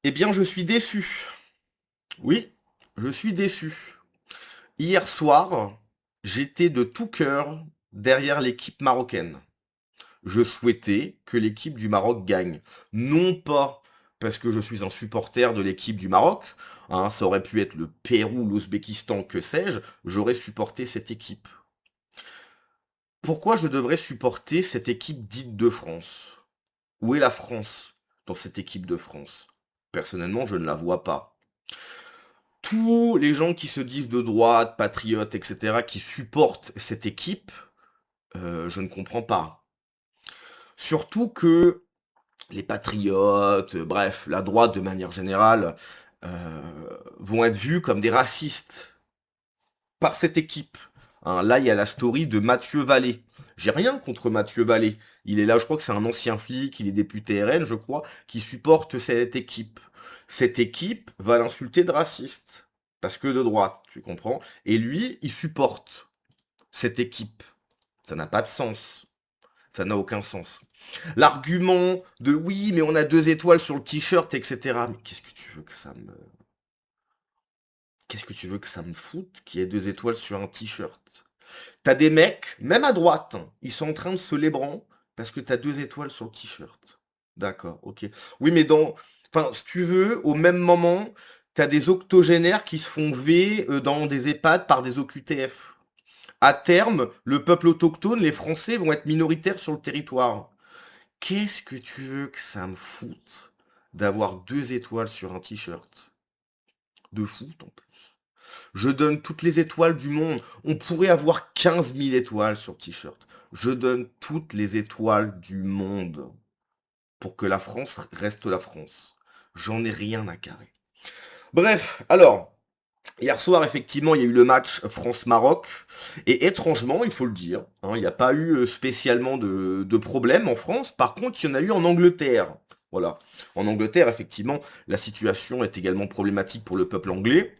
Eh bien, je suis déçu. Oui, je suis déçu. Hier soir, j'étais de tout cœur derrière l'équipe marocaine. Je souhaitais que l'équipe du Maroc gagne. Non pas parce que je suis un supporter de l'équipe du Maroc, hein, ça aurait pu être le Pérou, l'Ouzbékistan, que sais-je, j'aurais supporté cette équipe. Pourquoi je devrais supporter cette équipe dite de France? Où est la France dans cette équipe de France? Personnellement, je ne la vois pas. Tous les gens qui se disent de droite, patriotes, etc., qui supportent cette équipe, je ne comprends pas. Surtout que les patriotes, bref, la droite de manière générale, vont être vus comme des racistes par cette équipe. Hein, là, il y a la story de Mathieu Vallée. J'ai rien contre Mathieu Vallée. Il est là, je crois que c'est un ancien flic, il est député RN, je crois, qui supporte cette équipe. Cette équipe va l'insulter de raciste. Parce que de droite, tu comprends? Et lui, il supporte cette équipe. Ça n'a pas de sens. Ça n'a aucun sens. L'argument de oui, mais on a 2 étoiles sur le t-shirt, etc. Mais qu'est-ce que tu veux que ça me... Qu'est-ce que tu veux que ça me foute qu'il y ait 2 étoiles sur un t-shirt? T'as des mecs, même à droite, hein, ils sont en train de se lébran parce que t'as 2 étoiles sur le t-shirt. D'accord, ok. Oui, mais dans... Enfin, si tu veux, au même moment, t'as des octogénaires qui se font V dans des EHPAD par des OQTF. À terme, le peuple autochtone, les Français, vont être minoritaires sur le territoire. Qu'est-ce que tu veux que ça me foute d'avoir 2 étoiles sur un t-shirt? De foot en plus. Je donne toutes les étoiles du monde. On pourrait avoir 15 000 étoiles sur t-shirt. Je donne toutes les étoiles du monde pour que la France reste la France. J'en ai rien à carrer. Bref, alors, hier soir, effectivement, il y a eu le match France-Maroc. Et étrangement, il faut le dire, hein, il n'y a pas eu spécialement de problème en France. Par contre, il y en a eu en Angleterre. Voilà. En Angleterre, effectivement, la situation est également problématique pour le peuple anglais.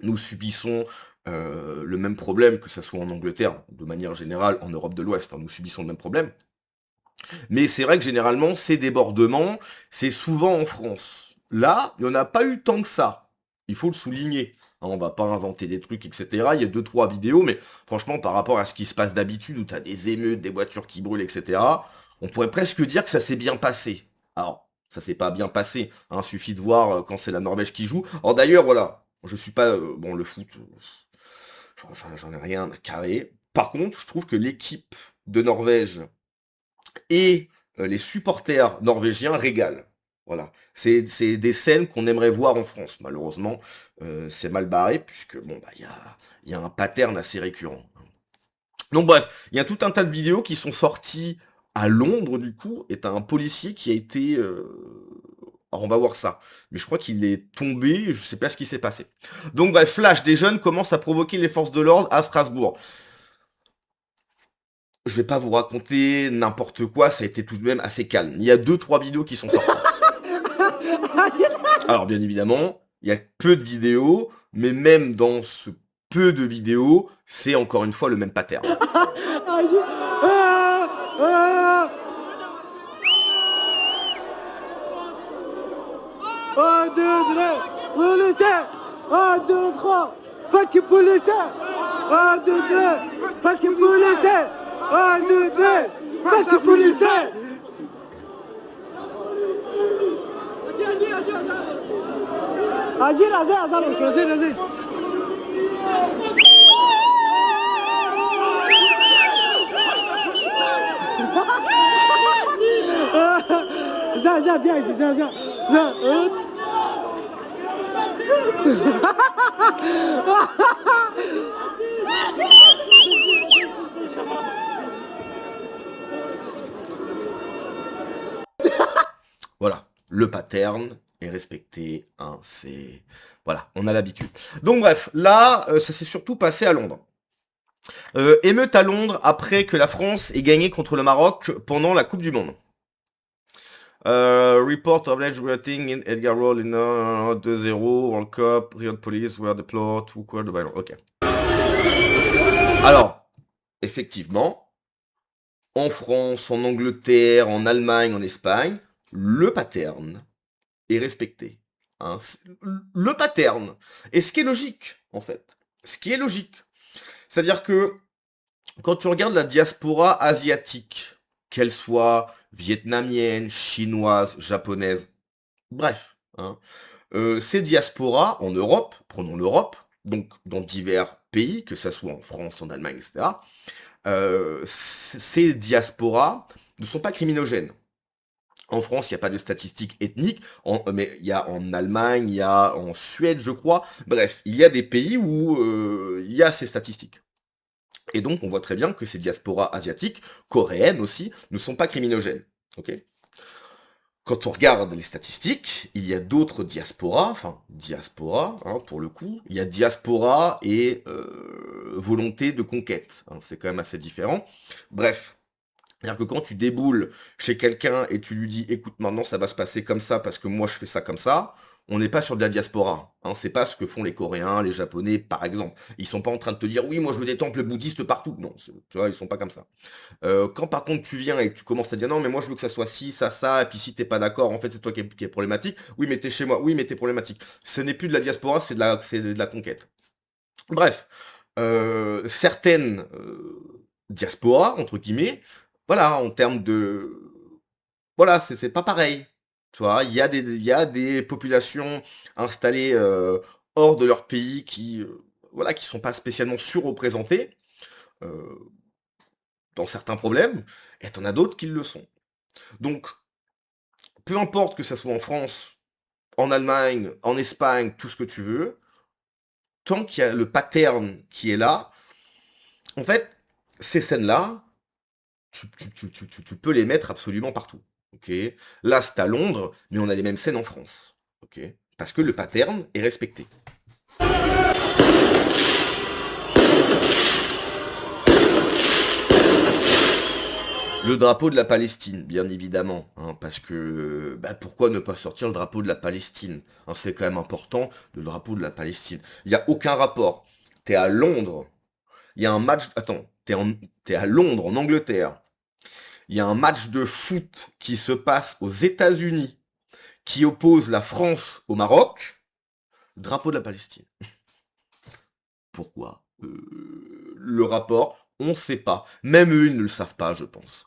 Nous subissons le même problème, que ce soit en Angleterre, de manière générale, en Europe de l'Ouest, hein, nous subissons le même problème. Mais c'est vrai que généralement, ces débordements, c'est souvent en France. Là, il n'y en a pas eu tant que ça. Il faut le souligner. Hein, on va pas inventer des trucs, etc. Il y a 2, 3 vidéos, mais franchement, par rapport à ce qui se passe d'habitude, où tu as des émeutes, des voitures qui brûlent, etc., on pourrait presque dire que ça s'est bien passé. Alors, ça s'est pas bien passé. Hein, suffit de voir quand c'est la Norvège qui joue. Alors d'ailleurs, voilà, je suis pas... bon, le foot, j'en ai rien à carrer. Par contre, je trouve que l'équipe de Norvège et les supporters norvégiens régalent. Voilà. C'est des scènes qu'on aimerait voir en France. Malheureusement, c'est mal barré, puisque bon, bah, il y a un pattern assez récurrent. Donc bref, il y a tout un tas de vidéos qui sont sorties à Londres, du coup, et t'as un policier qui a été... Alors on va voir ça. Mais je crois qu'il est tombé, je sais pas ce qui s'est passé. Donc bref, Flash, des jeunes commencent à provoquer les forces de l'ordre à Strasbourg. Je vais pas vous raconter n'importe quoi, ça a été tout de même assez calme. Il y a 2, 3 vidéos qui sont sorties. Alors bien évidemment, il y a peu de vidéos, mais même dans ce peu de vidéos, c'est encore une fois le même pattern. Un, deux, trois, policier. Un, deux, trois, fuck you, policier. Un, deux, trois, fuck you, policier. Un, deux, trois, fuck you, policier. Agir, agir, agir, agir. Viens, viens, viens, viens, viens. Voilà, le pattern est respecté, hein, c'est... Voilà, on a l'habitude. Donc bref, là, ça s'est surtout passé à Londres. Émeute à Londres après que la France ait gagné contre le Maroc pendant la Coupe du Monde. Report of alleged rioting in Edgar Road in 2-0, World Cup, Riot Police were deployed to clear the violence. Ok. Alors, effectivement, en France, en Angleterre, en Allemagne, en Espagne, le pattern est respecté. hein, c'est le pattern. Et ce qui est logique, en fait. Ce qui est logique. C'est-à-dire que quand tu regardes la diaspora asiatique, qu'elle soit vietnamienne, chinoise, japonaise, bref, hein, ces diasporas en Europe, prenons l'Europe, donc dans divers pays, que ça soit en France, en Allemagne, etc., ces diasporas ne sont pas criminogènes. En France, il y a pas de statistiques ethniques, mais il y a en Allemagne, il y a en Suède, je crois. Bref, il y a des pays où, il y a ces statistiques. Et donc, on voit très bien que ces diasporas asiatiques, coréennes aussi, ne sont pas criminogènes. OK? Quand on regarde les statistiques, il y a d'autres diasporas, enfin diaspora, hein, pour le coup. Il y a diaspora et volonté de conquête, hein, c'est quand même assez différent. Bref, c'est-à-dire que quand tu déboules chez quelqu'un et tu lui dis: «Écoute, maintenant ça va se passer comme ça parce que moi je fais ça comme ça», on n'est pas sur de la diaspora, hein. C'est pas ce que font les Coréens, les Japonais, par exemple. Ils sont pas en train de te dire: «Oui, moi je veux des temples bouddhistes partout». Non, tu vois, ils sont pas comme ça. Quand par contre tu viens et que tu commences à dire: «Non, mais moi je veux que ça soit ci, ça et puis si t'es pas d'accord, en fait, c'est toi qui est problématique. Oui, mais t'es chez moi. Oui, mais t'es problématique». Ce n'est plus de la diaspora, c'est de la conquête. Bref, certaines, «diasporas» entre guillemets, voilà, en termes de voilà, c'est pas pareil. Tu vois? Il y a des populations installées, hors de leur pays qui, voilà, qui sont pas spécialement surreprésentées, heu, dans certains problèmes et tu en as d'autres qui le sont. Donc, peu importe que ça soit en France, en Allemagne, en Espagne, tout ce que tu veux, tant qu'il y a le pattern qui est là, en fait, ces scènes-là, tu peux les mettre absolument partout. OK? Là, c'est à Londres, mais on a les mêmes scènes en France. OK? Parce que le pattern est respecté. Le drapeau de la Palestine, bien évidemment, hein, parce que bah, pourquoi ne pas sortir le drapeau de la Palestine, hein, c'est quand même important, le drapeau de la Palestine. Il n'y a aucun rapport. T'es à Londres, il y a un match. Attends, t'es à Londres, en Angleterre. Il y a un match de foot qui se passe aux États-Unis, qui oppose la France au Maroc. Drapeau de la Palestine. Pourquoi? Le rapport, on ne sait pas. Même eux, ils ne le savent pas, je pense.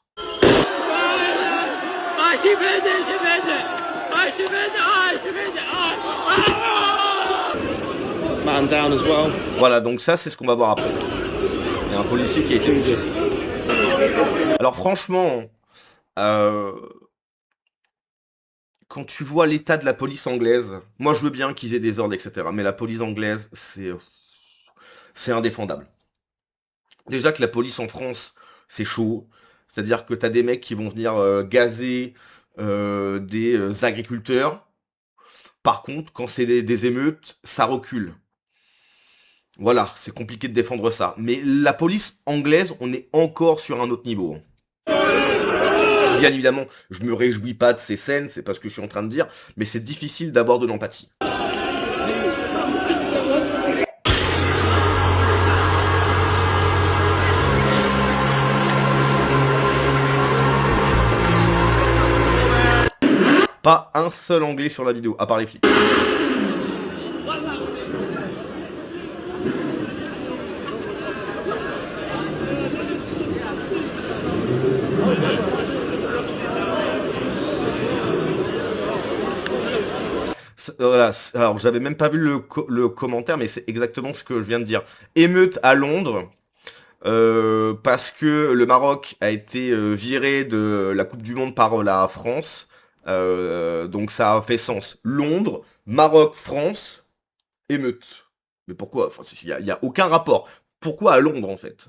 Man down as well. Voilà, donc ça, c'est ce qu'on va voir après. Il y a un policier qui a été touché. Alors franchement, quand tu vois l'état de la police anglaise, moi je veux bien qu'ils aient des ordres, etc. Mais la police anglaise, c'est indéfendable. Déjà que la police en France, c'est chaud. C'est-à-dire que t'as des mecs qui vont venir gazer des agriculteurs. Par contre, quand c'est des émeutes, ça recule. Voilà, c'est compliqué de défendre ça. Mais la police anglaise, on est encore sur un autre niveau. Bien évidemment, je me réjouis pas de ces scènes, c'est pas ce que je suis en train de dire, mais c'est difficile d'avoir de l'empathie. Pas un seul anglais sur la vidéo, à part les flics. Voilà, alors j'avais même pas vu le commentaire, mais c'est exactement ce que je viens de dire. Émeute à Londres, parce que le Maroc a été viré de la Coupe du Monde par la France. Donc ça a fait sens. Londres, Maroc, France, émeute. Mais pourquoi? Enfin, il y a aucun rapport. Pourquoi à Londres en fait?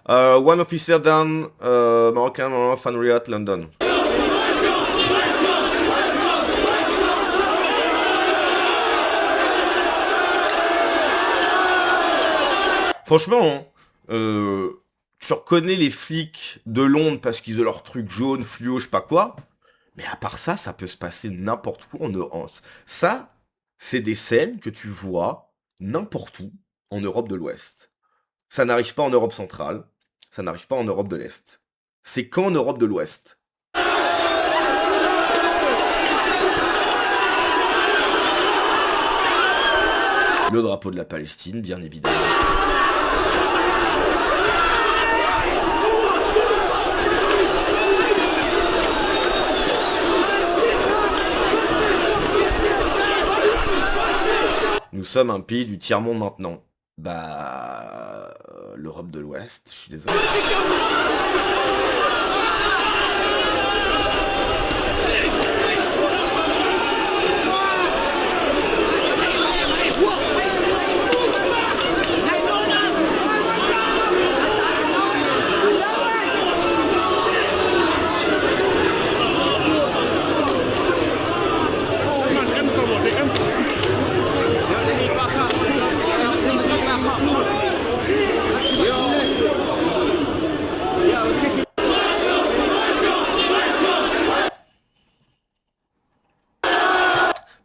One officer down, Moroccan fan Riyadh, London. Franchement, tu reconnais les flics de Londres parce qu'ils ont leur truc jaune, fluo, je sais pas quoi. Mais à part ça, ça peut se passer n'importe où en Europe. Ça, c'est des scènes que tu vois n'importe où en Europe de l'Ouest. Ça n'arrive pas en Europe centrale, ça n'arrive pas en Europe de l'Est. C'est qu'en Europe de l'Ouest. Le drapeau de la Palestine, bien évidemment. Nous sommes un pays du tiers-monde maintenant. Bah... l'Europe de l'Ouest, je suis désolé.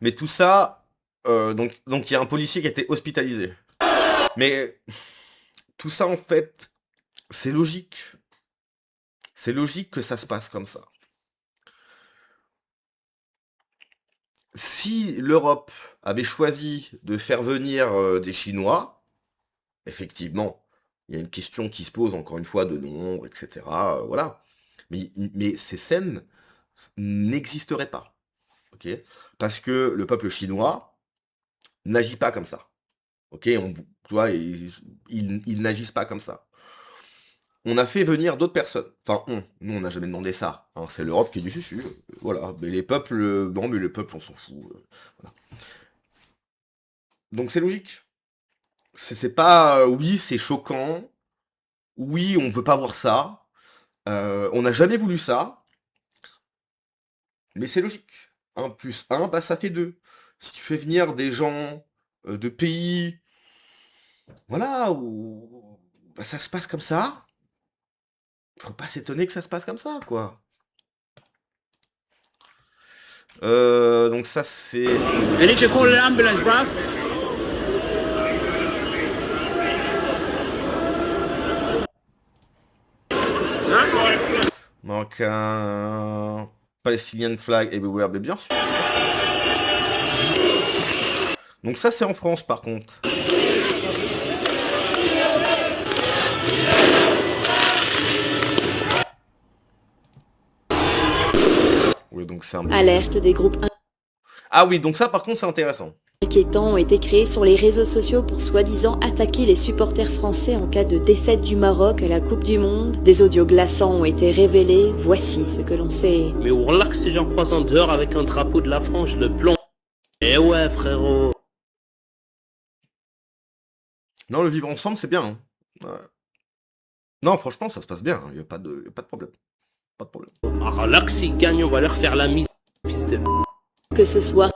Mais tout ça, donc il y a un policier qui a été hospitalisé. Mais tout ça, en fait, c'est logique. C'est logique que ça se passe comme ça. Si l'Europe avait choisi de faire venir des Chinois, effectivement, il y a une question qui se pose, encore une fois, de nombre, etc. Voilà. Mais ces scènes n'existeraient pas. Ok, parce que le peuple chinois n'agit pas comme ça. Ok, tu vois, ils n'agissent pas comme ça. On a fait venir d'autres personnes. Enfin, nous, on n'a jamais demandé ça. Hein, c'est l'Europe qui est du dessus. Voilà. Mais les peuples, non, mais les peuples, on s'en fout. Voilà. Donc c'est logique. C'est pas, oui, c'est choquant. Oui, on veut pas voir ça. On n'a jamais voulu ça. Mais c'est logique. 1 plus 1, bah ça fait 2. Si tu fais venir des gens de pays, voilà, où bah, ça se passe comme ça, faut pas s'étonner que ça se passe comme ça, quoi. Donc ça c'est... I need to call an ambulance, bruv. Donc un Palestinian flag everywhere, mais bien sûr. Donc ça c'est en France par contre. Oui, donc c'est un... Alerte des groupes Ah oui, donc ça par contre c'est intéressant. inquiétants ont été créés sur les réseaux sociaux pour soi-disant attaquer les supporters français en cas de défaite du Maroc à la Coupe du Monde. Des audios glaçants ont été révélés. Voici ce que l'on sait. Mais Ourlac, si j'en croise en dehors avec un drapeau de la France, je le plombe. Eh ouais, frérot. Non, le vivre ensemble c'est bien. Hein. Ouais. Non, franchement ça se passe bien, il n'y a pas de problème. Pas de problème. Ourlac, s'ils gagnent, on va leur faire la mise. Fils de... Que ce soit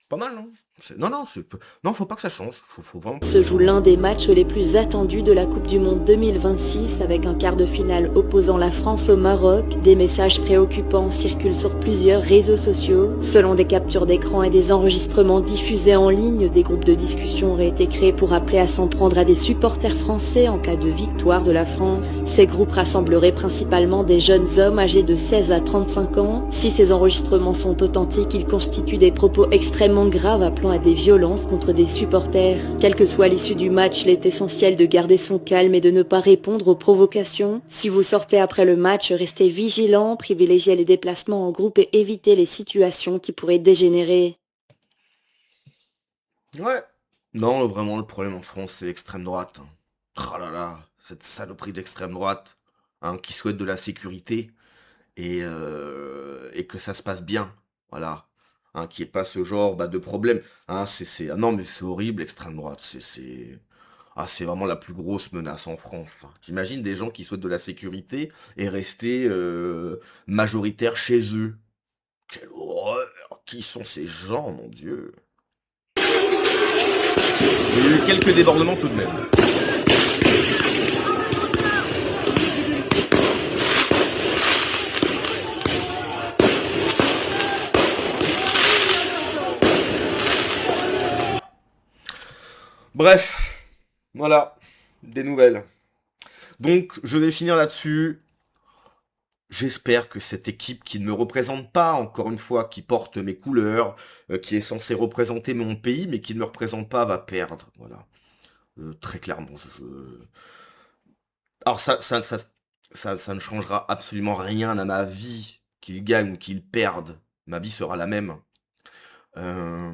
Pas mal, non? Non, non, faut pas que ça change. Faut vraiment... se joue l'un des matchs les plus attendus de la Coupe du Monde 2026 avec un quart de finale opposant la France au Maroc. Des messages préoccupants circulent sur plusieurs réseaux sociaux. Selon des captures d'écran et des enregistrements diffusés en ligne, des groupes de discussion auraient été créés pour appeler à s'en prendre à des supporters français en cas de victoire de la France. Ces groupes rassembleraient principalement des jeunes hommes âgés de 16 à 35 ans. Si ces enregistrements sont authentiques, ils constituent des propos extrêmement graves appelant à des violences contre des supporters. Quelle que soit l'issue du match, il est essentiel de garder son calme et de ne pas répondre aux provocations. Si vous sortez après le match, restez vigilant, privilégiez les déplacements en groupe et évitez les situations qui pourraient dégénérer. Ouais. Non, vraiment, le problème en France, c'est l'extrême droite. Oh là là, cette saloperie d'extrême droite, hein, qui souhaite de la sécurité et que ça se passe bien. Voilà. Hein, qu'il n'y ait pas ce genre de problème. Hein, ah non, mais c'est horrible, l'extrême droite. C'est vraiment la plus grosse menace en France. T'imagines des gens qui souhaitent de la sécurité et rester majoritaires chez eux. Quelle horreur! Qui sont ces gens, mon Dieu? Il y a eu quelques débordements tout de même. Bref, voilà, des nouvelles. Donc, je vais finir là-dessus. J'espère que cette équipe qui ne me représente pas, encore une fois, qui porte mes couleurs, qui est censée représenter mon pays, mais qui ne me représente pas, va perdre. Voilà. Très clairement. Alors ça ne changera absolument rien à ma vie, qu'ils gagnent ou qu'ils perdent. Ma vie sera la même. Euh,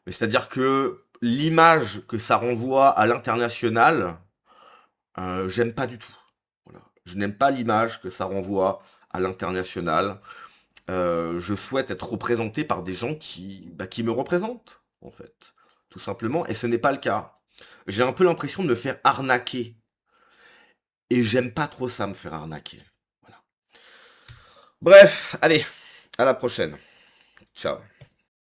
Mais c'est-à-dire que l'image que ça renvoie à l'international, j'aime pas du tout. Voilà. Je n'aime pas l'image que ça renvoie à l'international. Je souhaite être représenté par des gens qui me représentent, en fait. Tout simplement, et ce n'est pas le cas. J'ai un peu l'impression de me faire arnaquer. Et j'aime pas trop ça, me faire arnaquer. Voilà. Bref, allez, à la prochaine. Ciao.